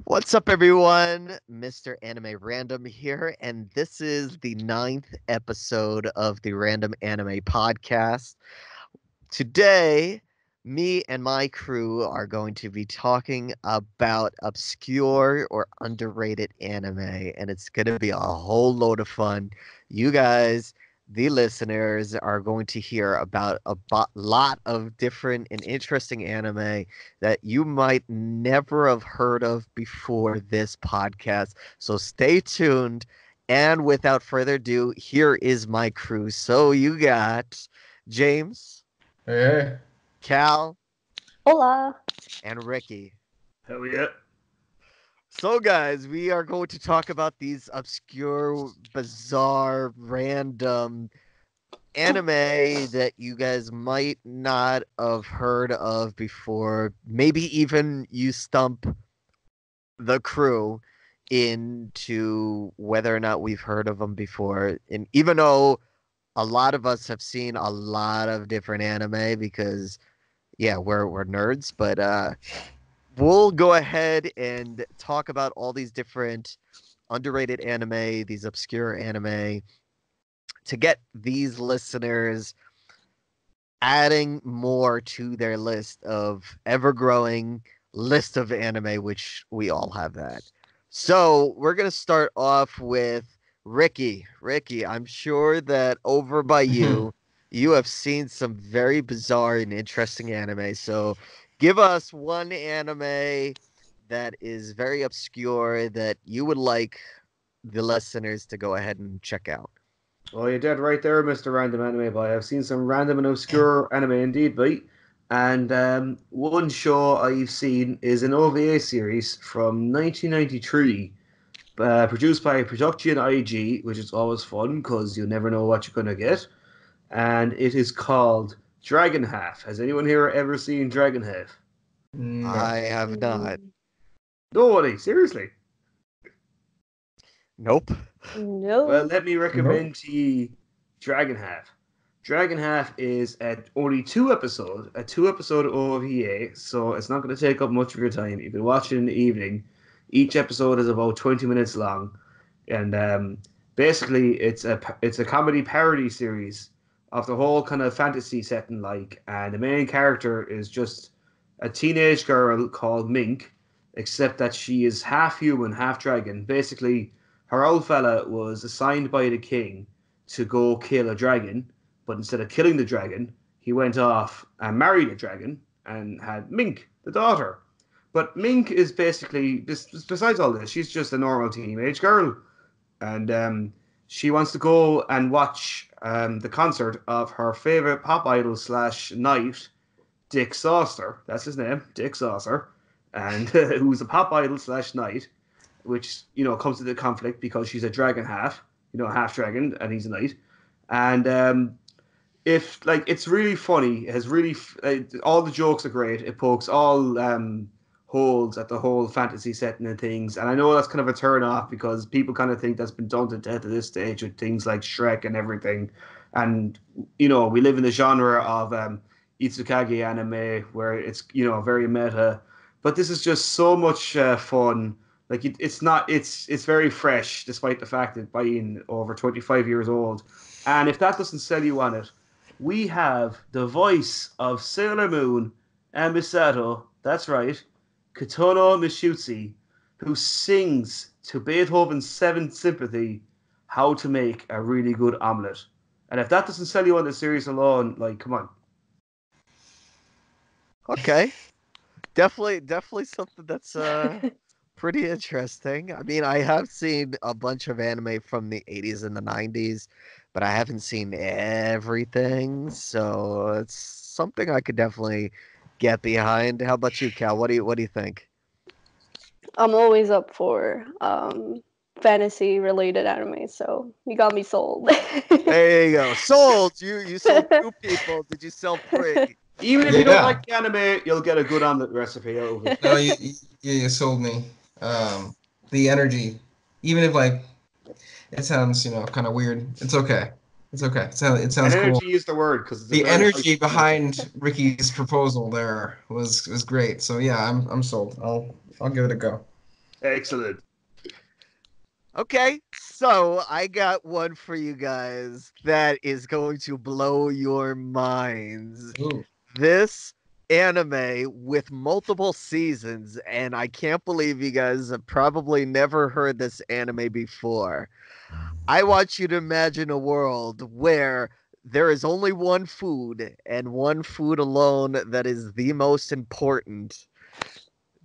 What's up, everyone? MrAnimeRandom here, and this is the ninth episode of the Random Anime Podcast. Today, me and my crew are going to be talking about obscure or underrated anime, and it's going to be a whole load of fun. You guys, the listeners, are going to hear about a lot of different and interesting anime that you might never have heard of before this podcast. So stay tuned. And without further ado, here is my crew. So you got James. Hey. Cal, Hola. and Ricky. Hell yeah. So, guys, we are going to talk about these obscure, bizarre, random anime that you guys might not have heard of before. Maybe even you stump the crew into whether or not we've heard of them before. And even though a lot of us have seen a lot of different anime because yeah, we're nerds, but we'll go ahead and talk about all these different underrated anime, these obscure anime, to get these listeners adding more to their list of ever-growing list of anime, which we all have that. So we're gonna start off with Ricky. Ricky, I'm sure that over by you, you have seen some very bizarre and interesting anime. So give us one anime that is very obscure that you would like the listeners to go ahead and check out. Well, you're dead right there, Mr. Random Anime Boy. I've seen some random and obscure anime indeed, boy. And one show I've seen is an OVA series from 1993, produced by Production IG, which is always fun because you never know what you're going to get. And it is called Dragon Half. Has anyone here ever seen Dragon Half? No. I have not. Nobody, seriously. Nope. No. Well, let me recommend to you Dragon Half. Dragon Half is only a 2 episode OVA, so it's not going to take up much of your time. You can watch it in the evening. Each episode is about 20 minutes long, and basically it's a comedy parody series of the whole kind of fantasy setting, and the main character is just a teenage girl called Mink, except that she is half human, half dragon. Basically, her old fella was assigned by the king to go kill a dragon, but instead of killing the dragon, he went off and married a dragon and had Mink, the daughter. But Mink is basically, besides all this, she's just a normal teenage girl. And she wants to go and watch the concert of her favorite pop idol / knight, Dick Saucer. That's his name, Dick Saucer. And who's a pop idol / knight, which, comes into conflict because she's a dragon half, half dragon, and he's a knight. And it's really funny. It has really, all the jokes are great. It pokes all holes at the whole fantasy setting and things. And I know that's kind of a turn off because people kind of think that's been done to death at this stage with things like Shrek and everything. And, we live in the genre of Itsukage anime where it's, very meta. But this is just so much fun. It's very fresh, despite the fact that being over 25 years old. And if that doesn't sell you on it, we have the voice of Sailor Moon and Misato. That's right, Kotono Mishutsu, who sings to Beethoven's Seventh Symphony how to make a really good omelette. And if that doesn't sell you on the series alone, come on. Okay. Definitely something that's pretty interesting. I mean, I have seen a bunch of anime from the 80s and the 90s, but I haven't seen everything, so it's something I could definitely get behind. How about you, Cal? What do you think? I'm always up for fantasy related anime, so you got me sold. There you go. Sold. You sold two people. Did you sell three? Even if you don't like the anime, you'll get a good omelet recipe out of it. No, you sold me. The energy, even if it sounds kind of weird, it's okay. It's okay. It sounds cool. Energy is the word because the energy behind Ricky's proposal there was great. So yeah, I'm sold. I'll give it a go. Excellent. Okay, so I got one for you guys that is going to blow your minds. Ooh. This anime with multiple seasons, and I can't believe you guys have probably never heard this anime before. I want you to imagine a world where there is only one food and one food alone that is the most important.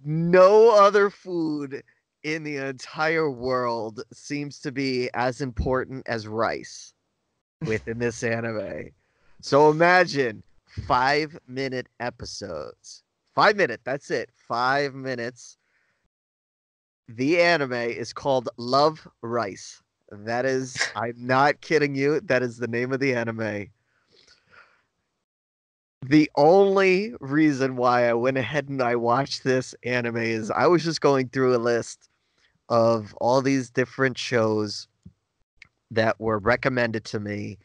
No other food in the entire world seems to be as important as rice within this anime. So imagine 5 minute episodes. 5 minute, that's it. 5 minutes. The anime is called Love Rice. That is, I'm not kidding you. That is the name of the anime. The only reason why I went ahead and I watched this anime is I was just going through a list of all these different shows that were recommended to me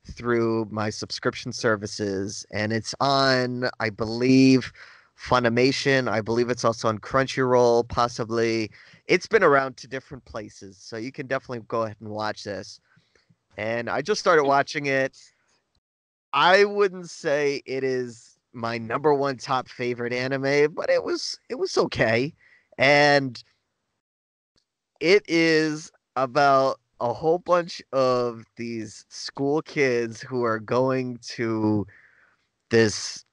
through my subscription services, and it's on, I believe, Funimation. I believe it's also on Crunchyroll, possibly. It's been around to different places, so you can definitely go ahead and watch this. And I just started watching it. I wouldn't say it is my number one top favorite anime, but it was okay. And it is about a whole bunch of these school kids who are going to this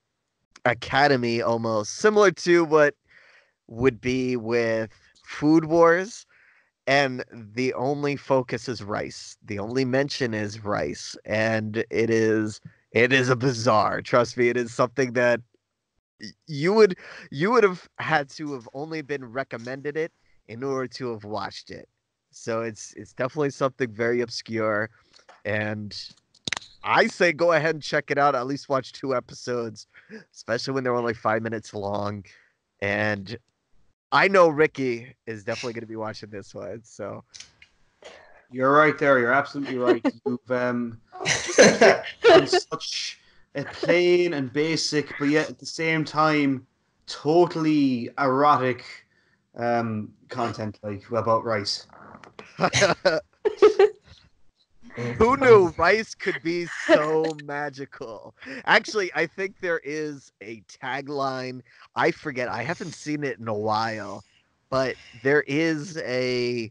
academy almost similar to what would be with Food Wars, and the only focus is rice. The only mention is rice, and it is a bizarre. Trust me, it is something that you would you would have had to have only been recommended it in order to have watched it. So it's definitely something very obscure, and I say go ahead and check it out. At least watch 2 episodes, especially when they're only 5 minutes long. And I know Ricky is definitely going to be watching this one. So You're right there. You're absolutely right. You've just hit on such a plain and basic, but yet at the same time, totally erotic content like about rice. who knew rice could be so magical? Actually, I think there is a tagline. I forget. I haven't seen it in a while, but there is a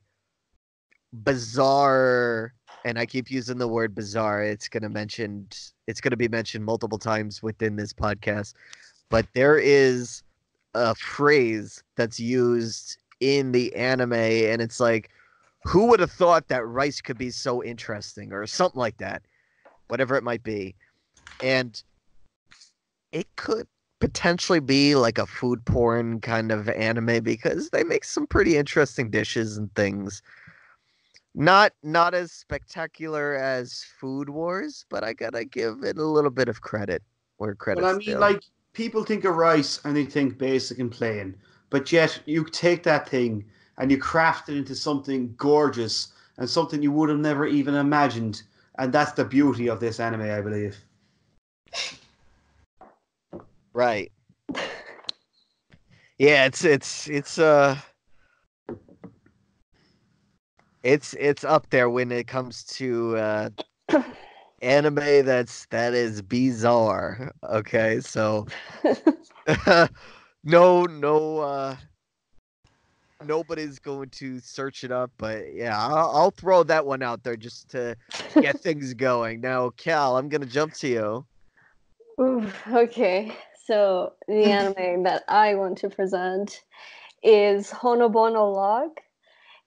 bizarre, and I keep using the word bizarre. It's gonna be mentioned multiple times within this podcast, but there is a phrase that's used in the anime, and it's like, who would have thought that rice could be so interesting, or something like that, whatever it might be. And it could potentially be like a food porn kind of anime because they make some pretty interesting dishes and things. Not as spectacular as Food Wars, but I gotta give it a little bit of credit where Well, I credit's mean, due. like, people think of rice and they think basic and plain, but yet you take that thing and you craft it into something gorgeous and something you would have never even imagined. And that's the beauty of this anime, I believe. Right. Yeah, it's up there when it comes to anime that is bizarre. Okay, so no, nobody's going to search it up, but yeah, I'll throw that one out there just to get things going. Now, Cal, I'm gonna jump to you. Oof, okay, so the anime that I want to present is Honobono Log,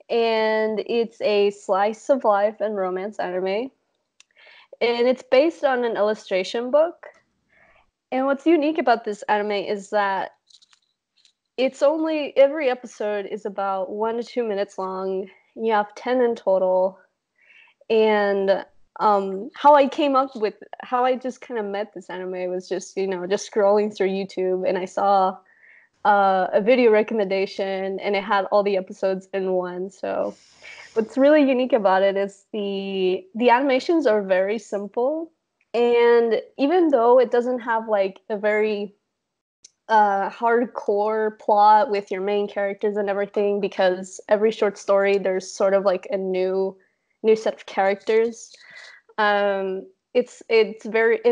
and it's a slice of life and romance anime. And it's based on an illustration book. And what's unique about this anime is that it's only every episode is about 1 to 2 minutes long. You have 10 in total. And how I just kind of met this anime was just, just scrolling through YouTube, and I saw a video recommendation, and it had all the episodes in one. So what's really unique about it is the animations are very simple, and even though it doesn't have like a very hardcore plot with your main characters and everything, because every short story there's sort of like a new set of characters. It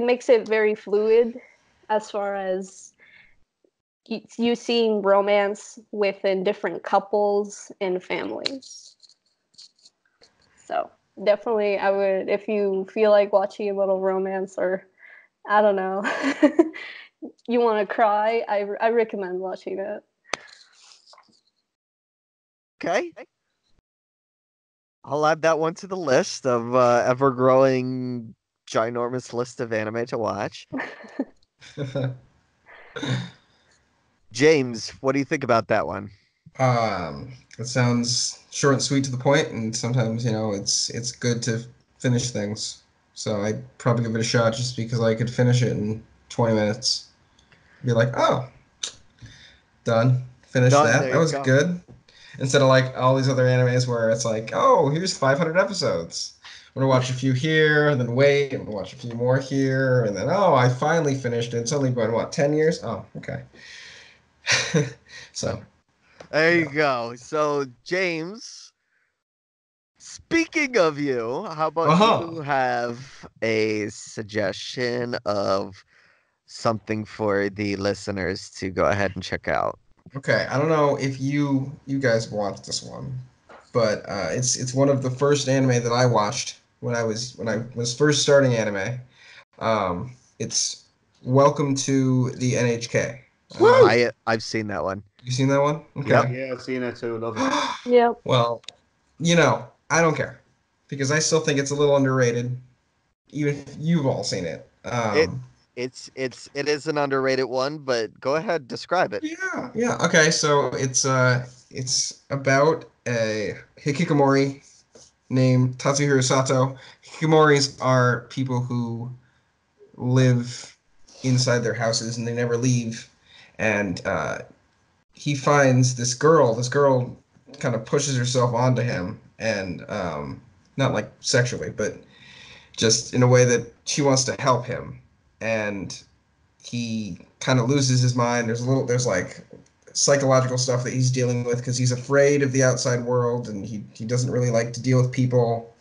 makes it very fluid as far as you seeing romance within different couples and families. So definitely, I would, if you feel like watching a little romance, or I don't know, you want to cry, I recommend watching it. Okay. I'll add that one to the list of ever-growing, ginormous list of anime to watch. James, what do you think about that one? It sounds short and sweet to the point, and sometimes it's good to finish things. So I'd probably give it a shot just because I could finish it in 20 minutes. Be like, oh, done, finish Done. that. There That you was go. good. Instead of like all these other animes where it's like, oh, here's 500 episodes. I'm gonna watch a few here, and then wait. I'm gonna watch a few more here, and then oh, I finally finished it. It's only been what 10 years? Oh, okay. So There you yeah. go. So, James, speaking of you, how about Uh-huh. you have a suggestion of something for the listeners to go ahead and check out? Okay, I don't know if you guys watched this one, but it's one of the first anime that I watched when I was first starting anime. It's Welcome to the NHK. Woo! I've seen that one. You seen that one? Yep. Okay. Yeah, I've seen it too. Love it. Yep. Well, I don't care because I still think it's a little underrated, even if you've all seen it. It it is an underrated one, but go ahead, describe it. Yeah, yeah. Okay, so it's about a hikikomori named Tatsuhiro Sato. Hikikomoris are people who live inside their houses and they never leave. And he finds this girl. This girl kind of pushes herself onto him, and not like sexually, but just in a way that she wants to help him. And he kind of loses his mind. There's like psychological stuff that he's dealing with because he's afraid of the outside world and he doesn't really like to deal with people.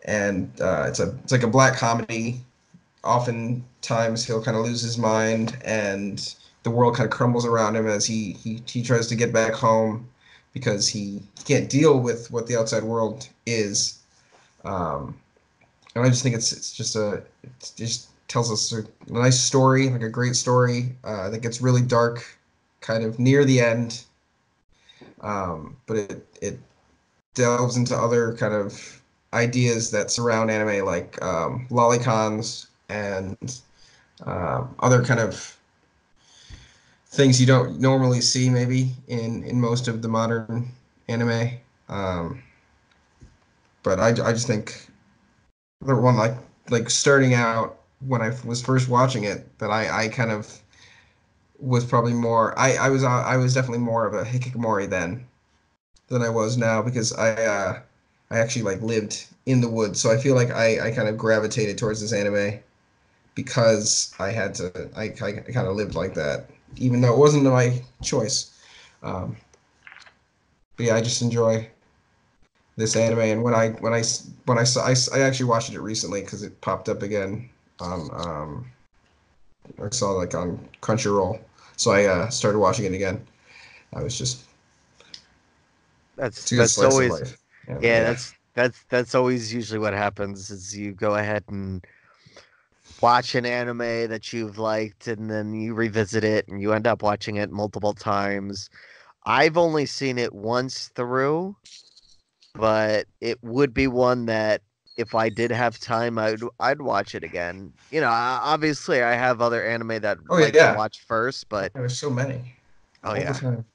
And it's like a black comedy. Oftentimes he'll kind of lose his mind and the world kind of crumbles around him as he tries to get back home because he can't deal with what the outside world is. Um, and I just think it just tells us a nice story, like a great story that gets really dark, kind of near the end. But it delves into other kind of ideas that surround anime, like lolicons and other kind of things you don't normally see maybe in most of the modern anime. Um, but I just think the one like starting out when I was first watching it that I kind of was probably more I was definitely more of a hikikomori then than I was now because I actually like lived in the woods, so I feel like I kind of gravitated towards this anime because I kind of lived like that, even though it wasn't my choice. Um, but yeah, I just enjoy this anime, and when I saw I actually watched it recently because it popped up again on I saw like on Crunchyroll, so I started watching it again. I was just it's a good That's slice of always life. And yeah, yeah. that's always usually what happens is you go ahead and watch an anime that you've liked and then you revisit it and you end up watching it multiple times. I've only seen it once through, but it would be one that if I did have time, I'd watch it again. Obviously I have other anime that Oh like to yeah, watch first, but there's so many oh all the yeah. time,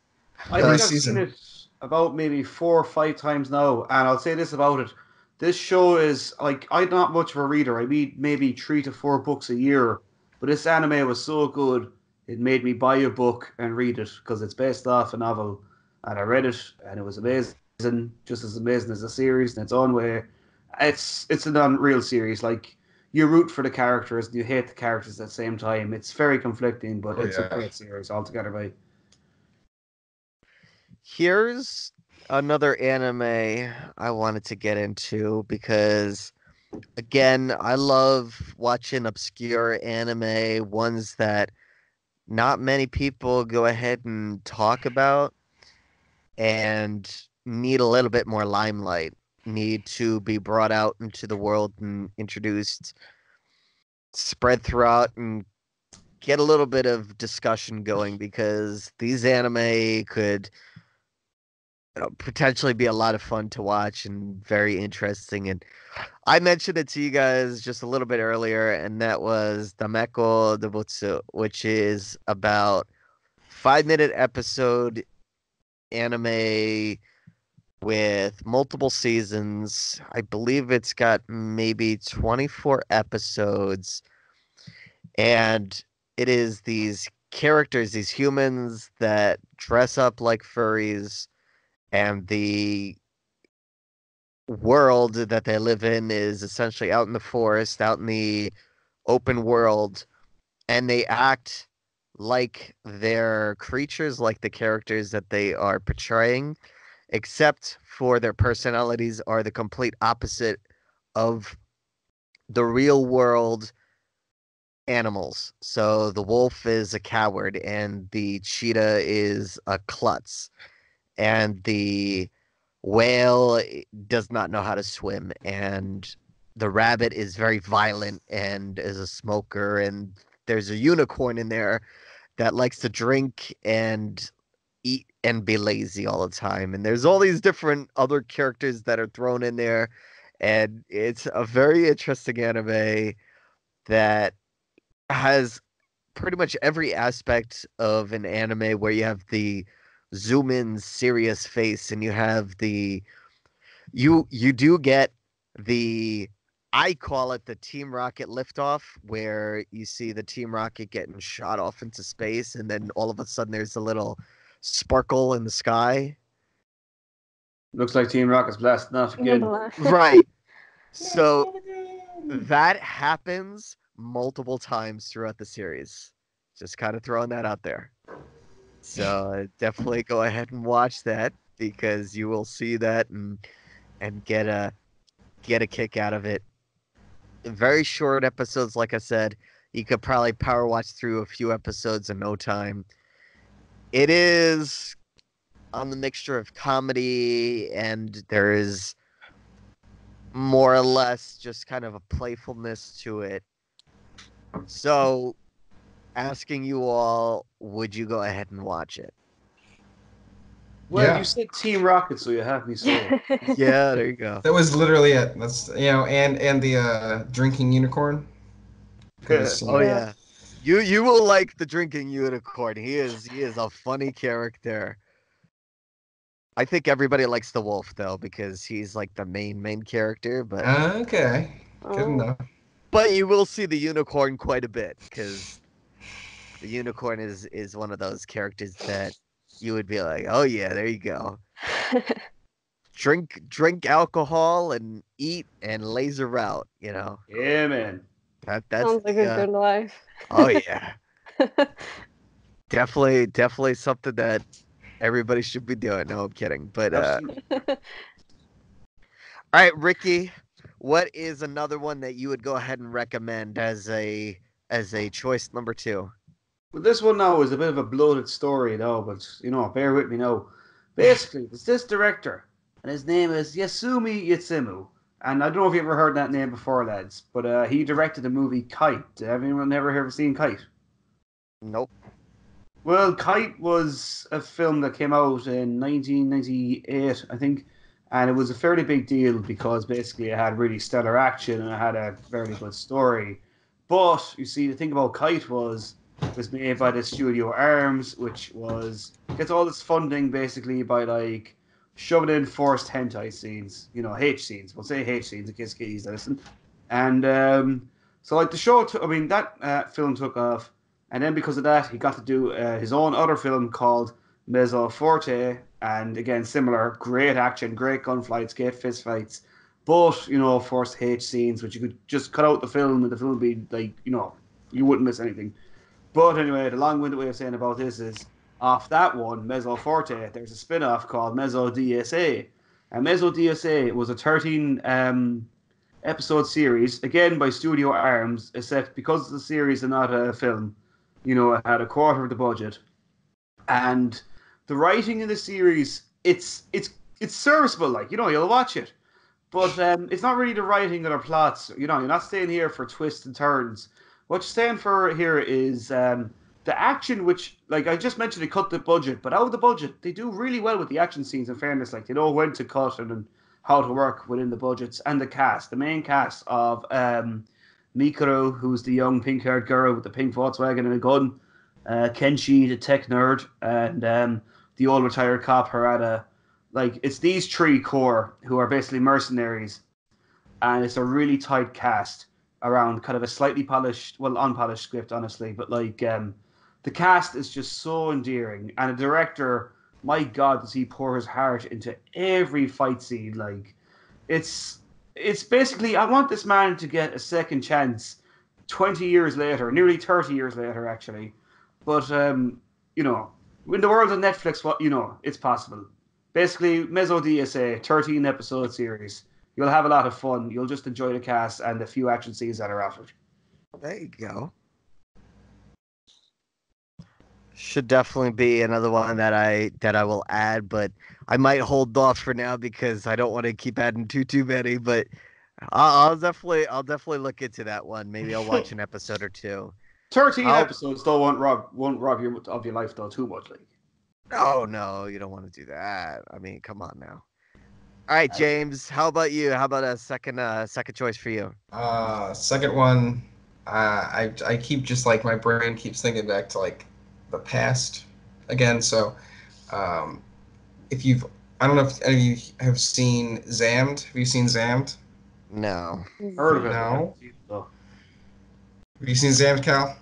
I every think I've seen season. it about maybe 4 or 5 times now, and I'll say this about it. This show is like I'm not much of a reader. I read maybe 3 to 4 books a year, but this anime was so good it made me buy a book and read it because it's based off a novel, and I read it and it was amazing, just as amazing as the series in its own way. It's an unreal series. Like you root for the characters and you hate the characters at the same time. It's very conflicting, but it's a great series altogether. By Here's another anime I wanted to get into because, again, I love watching obscure anime, ones that not many people go ahead and talk about and need a little bit more limelight, need to be brought out into the world and introduced, spread throughout, and get a little bit of discussion going because these anime could potentially be a lot of fun to watch and very interesting. And I mentioned it to you guys just a little bit earlier, and that was Dameko Dobutsu, which is about 5 minute episode anime with multiple seasons. I believe it's got maybe 24 episodes, and it is these characters, these humans that dress up like furries, and the world that they live in is essentially out in the forest, out in the open world, and they act like they're creatures, like the characters that they are portraying, except for their personalities are the complete opposite of the real world animals. So the wolf is a coward, and the cheetah is a klutz, and the whale does not know how to swim, and the rabbit is very violent and is a smoker, and there's a unicorn in there that likes to drink and eat and be lazy all the time. And there's all these different other characters that are thrown in there, and it's a very interesting anime that has pretty much every aspect of an anime where you have the zoom in serious face and you have the you do get the I call it the Team Rocket liftoff, where you see the Team Rocket getting shot off into space, and then all of a sudden there's a little sparkle in the sky. looks like Team Rocket's blessed not again. Right. So that happens multiple times throughout the series. Just kind of throwing that out there. So definitely go ahead and watch that because you will see that and get a kick out of it. Very short episodes, like I said. You could probably power watch through a few episodes in no time. It is on the mixture of comedy and there is more or less just kind of a playfulness to it. So, asking you all, would you go ahead and watch it? Well, you said Team Rocket, so you have me sold. Yeah, there you go. That was literally it. That's and the drinking unicorn. Oh yeah. You will like the drinking unicorn. He is a funny character. I think everybody likes the wolf though because he's like the main character, but Okay, good enough. but you will see the unicorn quite a bit because the unicorn is one of those characters that you would be like, oh yeah, there you go. Drink alcohol and eat and laser out, you know. Yeah, man. That's Sounds like a good life. Oh yeah. Definitely something that everybody should be doing. No, I'm kidding. But all right, Ricky, what is another one that you would go ahead and recommend as a choice number 2? Well, this one now is a bit of a bloated story, though, but bear with me now. Basically, there's this director, and his name is Yasumi Yatsumu. And I don't know if you ever heard that name before, lads, but he directed the movie Kite. Have anyone ever seen Kite? Nope. Well, Kite was a film that came out in 1998, I think, and it was a fairly big deal because basically it had really stellar action and it had a very good story. But you see, the thing about Kite was it was made by the studio Arms, which gets all its funding basically by like shoving in forced hentai scenes, H scenes. We'll say H scenes in case kiddies listen. And so like the show, that film took off. And then because of that, he got to do his own other film called Mezzo Forte. And again, similar, great action, great gunfights, great fist fights. But, forced H scenes, which you could just cut out the film and the film would be like, you wouldn't miss anything. But anyway, the long-winded way of saying about this is, off that one, Mezzo Forte, there's a spin-off called Mezzo DSA. And Mezzo DSA was a 13 episode series, again by Studio Arms, except because it's a series and not a film, it had a quarter of the budget. And the writing in the series, it's serviceable, like, you'll watch it. But it's not really the writing or the plots. You're not staying here for twists and turns. What you're staying for here is the action, which, like I just mentioned, they cut the budget, but out of the budget, they do really well with the action scenes. In fairness, like they know when to cut and how to work within the budgets, and the cast, the main cast of Mikuru, who's the young pink-haired girl with the pink Volkswagen and a gun, Kenshi, the tech nerd, and the old retired cop Harada. Like, it's these three core who are basically mercenaries, and it's a really tight cast around kind of a slightly polished, well, unpolished script, honestly. But like, the cast is just so endearing, and the director, my God, does he pour his heart into every fight scene? Like, it's it's basically, I want this man to get a second chance 20 years later, nearly 30 years later, actually. But you know, in the world of Netflix, it's possible. Basically, Mezzo DSA, 13 episode series. You'll have a lot of fun. You'll just enjoy the cast and the few action scenes that are offered. There you go. Should definitely be another one that I will add, but I might hold off for now because I don't want to keep adding too many. But I'll definitely look into that one. Maybe I'll watch an episode or two. 13 I'll episodes though won't rob your life though too much. Like, Oh no, you don't want to do that. I mean, come on now. All right, James. How about you? How about a second choice for you? Second one, I keep just like my brain keeps thinking back to like the past again. So, um, if you've, I don't know if any of you have seen Zammed. Have you seen Zammed? No. heard of it, but I No. haven't seen it though. Have you seen Zammed, Cal?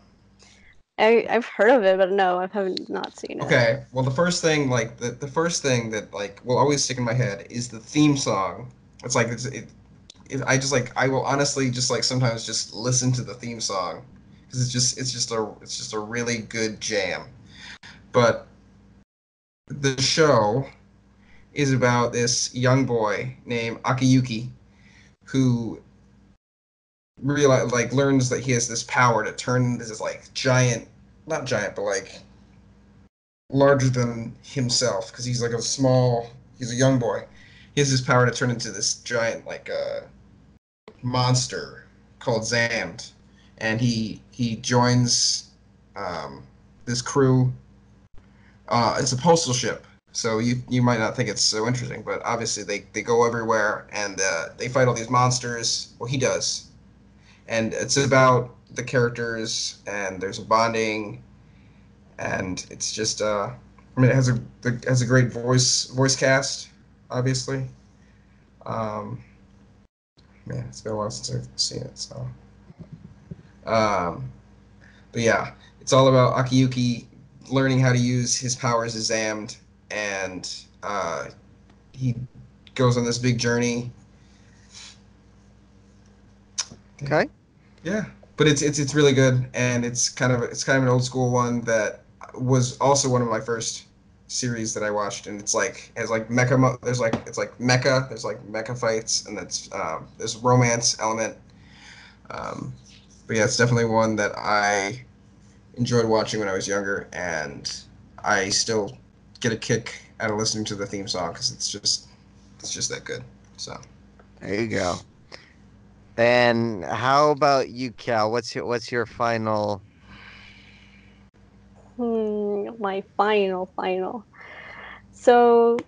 I've heard of it, but no, I haven't not seen it. Okay. Well, the first thing, like the first thing that like will always stick in my head is the theme song. It's like I just like I will honestly just like sometimes just listen to the theme song because it's just a really good jam. But the show is about this young boy named Akiyuki who learns that he has this power to turn this like giant, not giant, but like larger than himself because he's a young boy. He has this power to turn into this giant like monster called Zammed, and he joins this crew. It's a postal ship, so you might not think it's so interesting, but obviously they go everywhere and they fight all these monsters. Well, he does, and it's about the characters and there's a bonding, and it's just I mean it has a great voice cast, obviously. Um, Man, it's been a while since I've seen it, so. Um, but yeah, it's all about Akiyuki learning how to use his powers as Zammed, and he goes on this big journey. Okay. Yeah, but it's really good, and it's kind of an old school one that was also one of my first series that I watched, and it's like has like there's like it's like mecha there's like mecha fights, and there's romance element. Um, but yeah, it's definitely one that I enjoyed watching when I was younger, and I still get a kick out of listening to the theme song because it's just that good. So There you go. And how about you, Cal? What's your final? My final. So,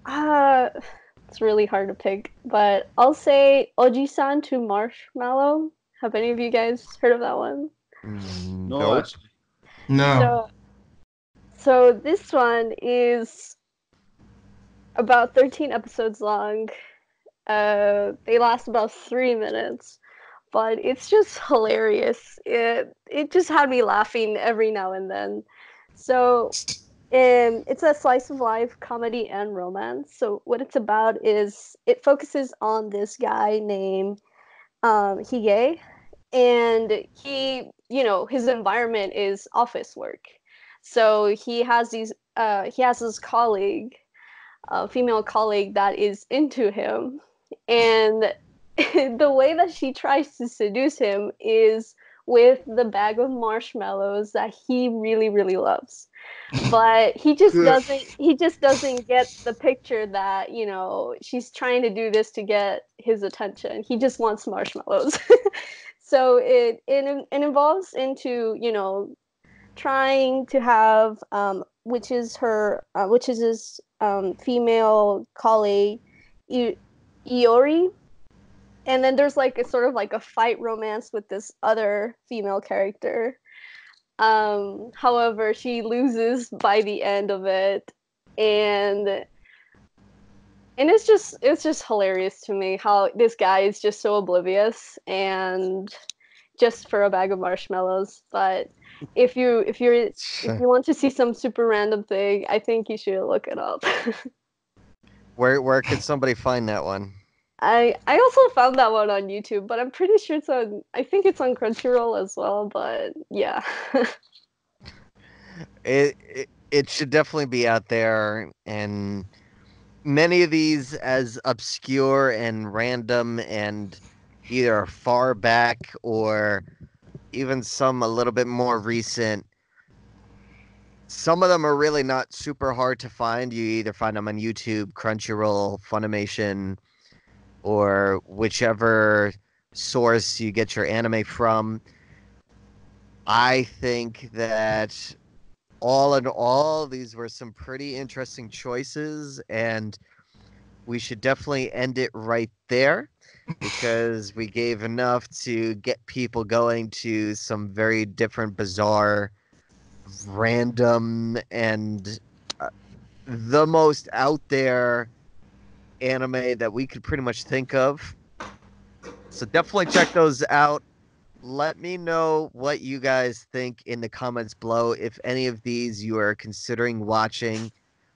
uh, it's really hard to pick, but I'll say Oji-san to Marshmallow. Have any of you guys heard of that one? No, Nope. actually. no, So this one is about 13 episodes long. They last about 3 minutes, but it's just hilarious. It just had me laughing every now and then. So It's a slice of life comedy and romance. So what it's about is it focuses on this guy named Hige, and his environment is office work. So he has this colleague, a female colleague that is into him, and the way that she tries to seduce him is with the bag of marshmallows that he really really loves, but he just doesn't get the picture that she's trying to do this to get his attention. He just wants marshmallows. So it involves into trying to have which is his female colleague, Iori, and then there's like a sort of like a fight romance with this other female character. However, she loses by the end of it, and it's just hilarious to me how this guy is just so oblivious and just for a bag of marshmallows. But if you want to see some super random thing, I think you should look it up. Where could somebody find that one? I also found that one on YouTube, but I'm pretty sure I think it's on Crunchyroll as well, but yeah. It should definitely be out there, and many of these as obscure and random and either far back or even some a little bit more recent. Some of them are really not super hard to find. You either find them on YouTube, Crunchyroll, Funimation, or whichever source you get your anime from. I think that all in all, these were some pretty interesting choices, and we should definitely end it right there because we gave enough to get people going to some very different, bizarre, random, and the most out there anime that we could pretty much think of. So definitely check those out. Let me know what you guys think in the comments below. If any of these you are considering watching,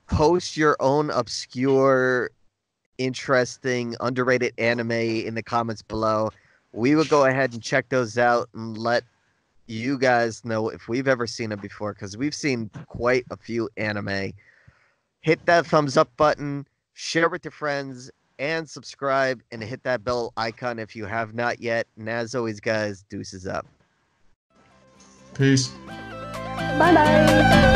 post your own obscure, interesting, underrated anime in the comments below. We will go ahead and check those out and let you guys know if we've ever seen them before, because we've seen quite a few anime. Hit that thumbs up button, share with your friends, and subscribe, and hit that bell icon if you have not yet. And as always, guys, deuces up. Peace. Bye bye.